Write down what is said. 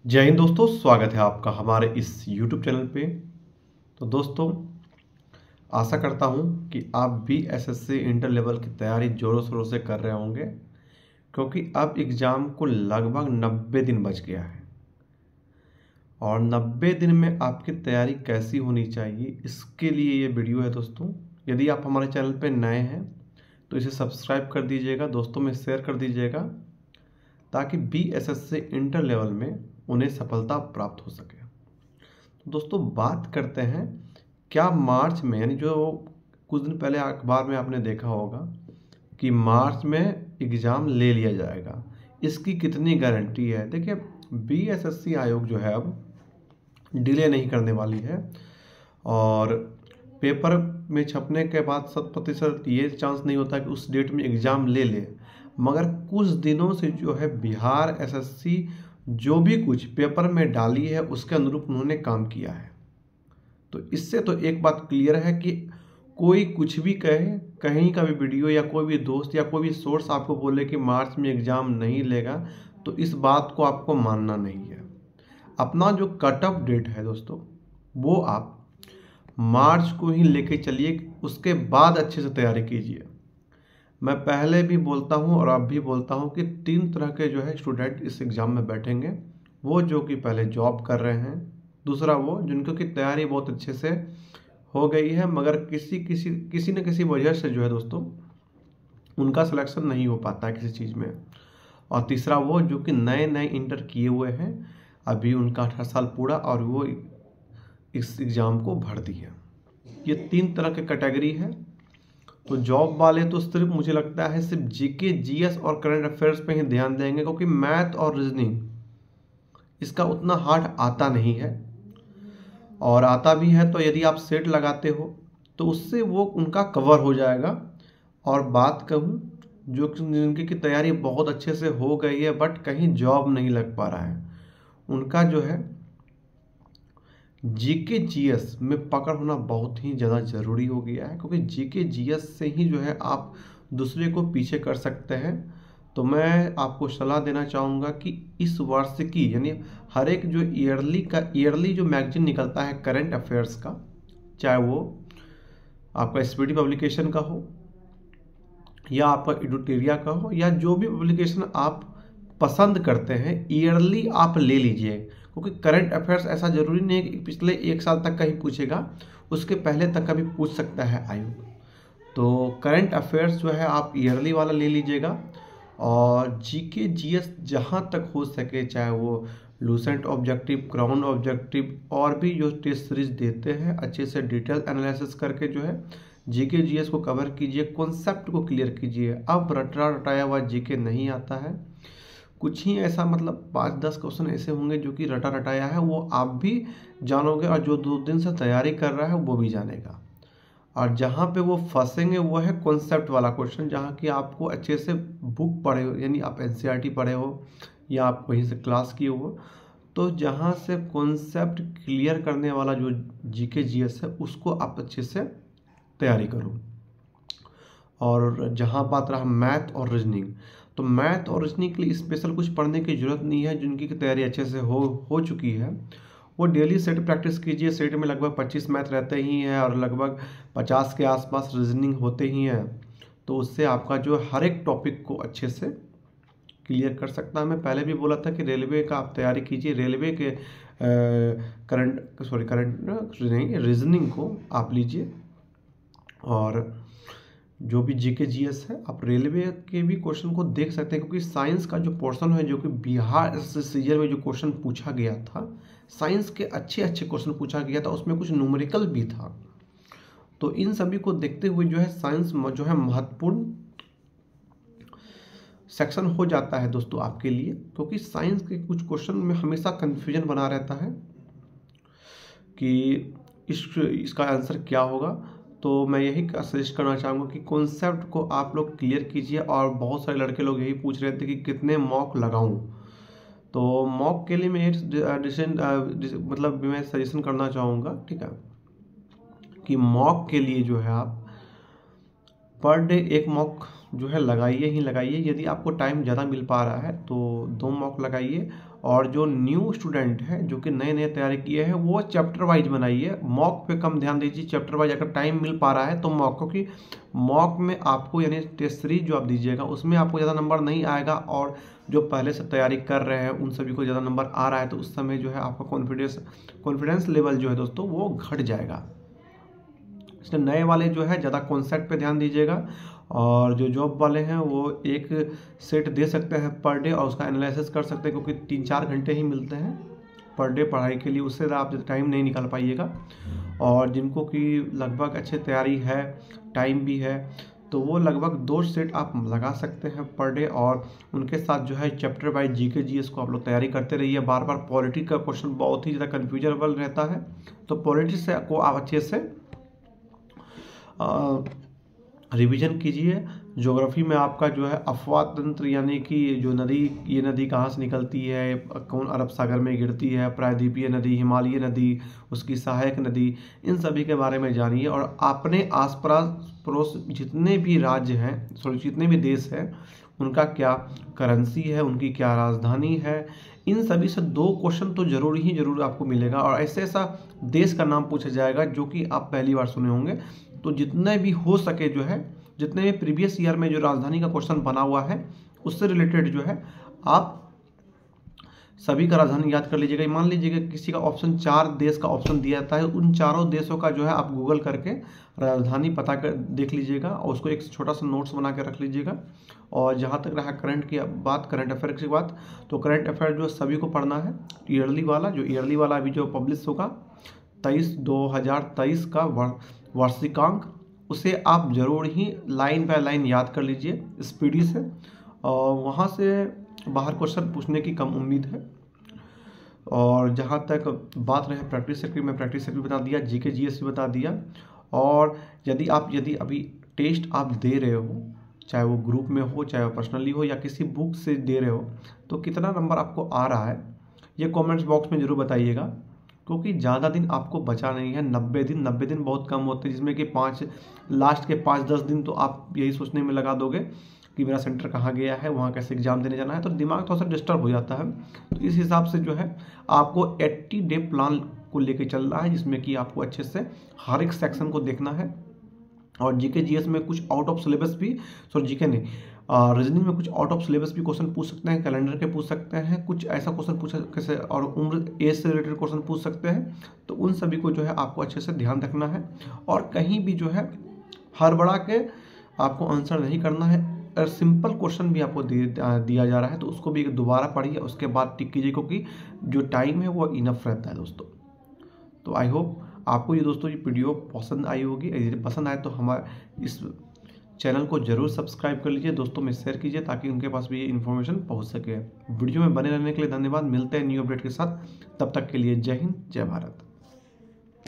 जय हिंद दोस्तों, स्वागत है आपका हमारे इस YouTube चैनल पे। तो दोस्तों, आशा करता हूँ कि आप भी एसएससी इंटर लेवल की तैयारी ज़ोरों शोरों से कर रहे होंगे, क्योंकि अब एग्ज़ाम को लगभग 90 दिन बच गया है। और 90 दिन में आपकी तैयारी कैसी होनी चाहिए, इसके लिए ये वीडियो है दोस्तों। यदि आप हमारे चैनल पे नए हैं तो इसे सब्सक्राइब कर दीजिएगा, दोस्तों में शेयर कर दीजिएगा, ताकि BSSC इंटर लेवल में उन्हें सफलता प्राप्त हो सके। तो दोस्तों, बात करते हैं क्या मार्च में, यानी जो कुछ दिन पहले अखबार में आपने देखा होगा कि मार्च में एग्ज़ाम ले लिया जाएगा, इसकी कितनी गारंटी है। देखिए, BSSC आयोग जो है अब डिले नहीं करने वाली है, और पेपर में छपने के बाद 100% ये चांस नहीं होता कि उस डेट में एग्ज़ाम ले ले। मगर कुछ दिनों से जो है बिहार एसएससी जो भी कुछ पेपर में डाली है उसके अनुरूप उन्होंने काम किया है। तो इससे तो एक बात क्लियर है कि कोई कुछ भी कहे, कहीं का भी वीडियो या कोई भी दोस्त या कोई भी सोर्स आपको बोले कि मार्च में एग्ज़ाम नहीं लेगा, तो इस बात को आपको मानना नहीं है। अपना जो कट ऑफ डेट है दोस्तों, वो आप मार्च को ही लेके चलिए, उसके बाद अच्छे से तैयारी कीजिए। मैं पहले भी बोलता हूं और अब भी बोलता हूं कि 3 तरह के जो है स्टूडेंट इस एग्ज़ाम में बैठेंगे। वो जो कि पहले जॉब कर रहे हैं, दूसरा वो जिनको की तैयारी बहुत अच्छे से हो गई है मगर किसी न किसी वजह से जो है दोस्तों उनका सिलेक्शन नहीं हो पाता है किसी चीज़ में, और तीसरा वो जो कि नए नए इंटर किए हुए हैं, अभी उनका 18 साल पूरा और वो इस एग्ज़ाम को भर दी है। ये 3 तरह के कैटेगरी है। तो जॉब वाले तो सिर्फ मुझे लगता है सिर्फ जीके, जीएस और करंट अफेयर्स पे ही ध्यान देंगे, क्योंकि मैथ और रीजनिंग इसका उतना हार्ड आता नहीं है, और आता भी है तो यदि आप सेट लगाते हो तो उससे वो उनका कवर हो जाएगा। और बात कहूँ जो जिनकी की तैयारी बहुत अच्छे से हो गई है बट कहीं जॉब नहीं लग पा रहा है, उनका जो है जीके जीएस में पकड़ होना बहुत ही ज़्यादा ज़रूरी हो गया है, क्योंकि जीके जीएस से ही जो है आप दूसरे को पीछे कर सकते हैं। तो मैं आपको सलाह देना चाहूँगा कि इस वर्ष की, यानी हर एक जो ईयरली जो मैगजीन निकलता है करंट अफेयर्स का, चाहे वो आपका स्पीडी पब्लिकेशन का हो या आपका एडुटेरिया का हो या जो भी पब्लिकेशन आप पसंद करते हैं, ईयरली आप ले लीजिए। क्योंकि करंट अफेयर्स ऐसा जरूरी नहीं है कि पिछले 1 साल तक का ही पूछेगा, उसके पहले तक का भी पूछ सकता है आयोग। तो करंट अफेयर्स जो है आप ईयरली वाला ले लीजिएगा, और जीके जीएस जहाँ तक हो सके, चाहे वो लूसेंट ऑब्जेक्टिव, क्राउन ऑब्जेक्टिव और भी जो टेस्ट सीरीज देते हैं, अच्छे से डिटेल एनालिसिस करके जो है जीके जीएस को कवर कीजिए, कॉन्सेप्ट को क्लियर कीजिए। अब रटा रटाया हुआ जीके नहीं आता है, कुछ ही ऐसा मतलब 5-10 क्वेश्चन ऐसे होंगे जो कि रटा रटाया है, वो आप भी जानोगे और जो 2 दिन से तैयारी कर रहा है वो भी जानेगा। और जहाँ पे वो फंसेंगे वो है कॉन्सेप्ट वाला क्वेश्चन, जहाँ की आपको अच्छे से बुक पढ़े हो, यानी आप एनसीईआरटी पढ़े हो या आप वहीं से क्लास किए हो, तो जहाँ से कॉन्सेप्ट क्लियर करने वाला जो जीके जीएस है उसको आप अच्छे से तैयारी करो। और जहाँ बात रहा मैथ और रीजनिंग, तो मैथ और रीजनिंग के लिए स्पेशल कुछ पढ़ने की ज़रूरत नहीं है। जिनकी तैयारी अच्छे से हो चुकी है वो डेली सेट प्रैक्टिस कीजिए। सेट में लगभग 25 मैथ रहते ही हैं और लगभग 50 के आसपास रीजनिंग होते ही हैं, तो उससे आपका जो हर एक टॉपिक को अच्छे से क्लियर कर सकता है। मैं पहले भी बोला था कि रेलवे का आप तैयारी कीजिए, रेलवे के रीजनिंग को आप लीजिए, और जो भी जीके जीएस है आप रेलवे के भी क्वेश्चन को देख सकते हैं, क्योंकि साइंस का जो पोर्शन है, जो कि बिहार सीजन में जो क्वेश्चन पूछा गया था, साइंस के अच्छे अच्छे क्वेश्चन पूछा गया था, उसमें कुछ न्यूमेरिकल भी था। तो इन सभी को देखते हुए जो है साइंस जो है महत्वपूर्ण सेक्शन हो जाता है दोस्तों आपके लिए, क्योंकि साइंस के कुछ क्वेश्चन में हमेशा कंफ्यूजन बना रहता है कि इसका आंसर क्या होगा। तो मैं यही सजेस्ट करना चाहूँगा कि कॉन्सेप्ट को आप लोग क्लियर कीजिए। और बहुत सारे लड़के लोग यही पूछ रहे थे कि कितने मॉक लगाऊं, तो मॉक के लिए मैं मतलब मैं सजेशन करना चाहूँगा, ठीक है, कि मॉक के लिए जो है आप पर डे 1 मॉक जो है लगाइए ही लगाइए। यदि आपको टाइम ज़्यादा मिल पा रहा है तो 2 मॉक लगाइए, और जो न्यू स्टूडेंट है जो कि नए नए तैयारी किए हैं वो चैप्टर वाइज बनाइए, मॉक पे कम ध्यान दीजिए। चैप्टर वाइज अगर टाइम मिल पा रहा है तो मॉक, क्योंकि मॉक में आपको यानी टेस्ट सीरीज जो आप दीजिएगा उसमें आपको ज़्यादा नंबर नहीं आएगा, और जो पहले से तैयारी कर रहे हैं उन सभी को ज़्यादा नंबर आ रहा है, तो उस समय जो है आपका कॉन्फिडेंस लेवल जो है दोस्तों वो घट जाएगा। इसलिए नए वाले जो है ज़्यादा कॉन्सेप्ट पे ध्यान दीजिएगा, और जो जॉब वाले हैं वो एक सेट दे सकते हैं पर डे और उसका एनालिसिस कर सकते हैं, क्योंकि 3-4 घंटे ही मिलते हैं पर डे पढ़ाई के लिए, उससे आप टाइम नहीं निकाल पाइएगा। और जिनको कि लगभग अच्छे तैयारी है, टाइम भी है, तो वो लगभग 2 सेट आप लगा सकते हैं पर डे, और उनके साथ जो है चैप्टर वाइज जीके जीएस को आप लोग तैयारी करते रहिए। बार बार पॉलिटी का क्वेश्चन बहुत ही ज़्यादा कन्फ्यूजनेबल रहता है, तो पॉलिटी से को आप अच्छे से रिवीजन कीजिए। ज्योग्राफी में आपका जो है अफवाह तंत्र, यानी कि जो नदी, ये नदी कहाँ से निकलती है, कौन अरब सागर में गिरती है, प्रायद्वीपीय नदी, हिमालयी नदी, उसकी सहायक नदी, इन सभी के बारे में जानिए। और अपने आस पड़ोस जितने भी राज्य हैं, सॉरी जितने भी देश हैं, उनका क्या करेंसी है, उनकी क्या राजधानी है, इन सभी से 2 क्वेश्चन तो जरूर ही जरूर आपको मिलेगा। और ऐसे ऐसा देश का नाम पूछा जाएगा जो कि आप पहली बार सुने होंगे। तो जितने भी हो सके जो है, जितने भी प्रीवियस ईयर में जो राजधानी का क्वेश्चन बना हुआ है उससे रिलेटेड जो है आप सभी का राजधानी याद कर लीजिएगा। मान लीजिएगा किसी का ऑप्शन 4 देश का ऑप्शन दिया जाता है, उन चारों देशों का जो है आप गूगल करके राजधानी पता कर देख लीजिएगा, और उसको एक छोटा सा नोट्स बना के रख लीजिएगा। और जहाँ तक रहा करंट की बात, करंट अफेयर की बात, तो करंट अफेयर जो सभी को पढ़ना है, ईयरली वाला, जो ईयरली वाला अभी जो पब्लिश होगा 2023 का वार्षिकांक, उसे आप जरूर ही लाइन बाय लाइन याद कर लीजिए स्पीडी से, और वहाँ से बाहर क्वेश्चन पूछने की कम उम्मीद है। और जहाँ तक बात रहे प्रैक्टिस सेक्रेटरी में, प्रैक्टिस सेक्रेटरी बता दिया, जीके जीएस भी बता दिया। और यदि अभी टेस्ट आप दे रहे हो, चाहे वो ग्रुप में हो, चाहे वो पर्सनली हो, या किसी बुक से दे रहे हो, तो कितना नंबर आपको आ रहा है ये कमेंट्स बॉक्स में जरूर बताइएगा, क्योंकि ज़्यादा दिन आपको बचा नहीं है। 90 दिन बहुत कम होते हैं, जिसमें कि लास्ट के 5-10 दिन तो आप यही सोचने में लगा दोगे कि मेरा सेंटर कहाँ गया है, वहाँ कैसे एग्जाम देने जाना है, तो दिमाग थोड़ा सा डिस्टर्ब हो जाता है। तो इस हिसाब से जो है आपको 80 डे प्लान को लेके चलना है, जिसमें कि आपको अच्छे से हर एक सेक्शन को देखना है। और जीके जीएस में कुछ आउट ऑफ सिलेबस भी, सॉरी जीके नहीं, रीजनिंग में कुछ आउट ऑफ सिलेबस भी क्वेश्चन पूछ सकते हैं, कैलेंडर के पूछ सकते हैं, कुछ ऐसा क्वेश्चन पूछ कैसे, और उम्र एज से रिलेटेड क्वेश्चन पूछ सकते हैं। तो उन सभी को जो है आपको अच्छे से ध्यान रखना है, और कहीं भी जो है हड़बड़ा के आपको आंसर नहीं करना है। अगर सिंपल क्वेश्चन भी आपको दिया जा रहा है तो उसको भी दोबारा पढ़िए, उसके बाद टिक कीजिए, क्योंकि जो टाइम है वो इनफ रहता है दोस्तों। तो आई होप आपको ये दोस्तों ये वीडियो पसंद आई होगी। यदि पसंद आए तो हमारे इस चैनल को जरूर सब्सक्राइब कर लीजिए, दोस्तों में शेयर कीजिए, ताकि उनके पास भी ये इन्फॉर्मेशन पहुंच सके। वीडियो में बने रहने के लिए धन्यवाद। मिलते हैं न्यू अपडेट के साथ, तब तक के लिए जय हिंद, जय भारत।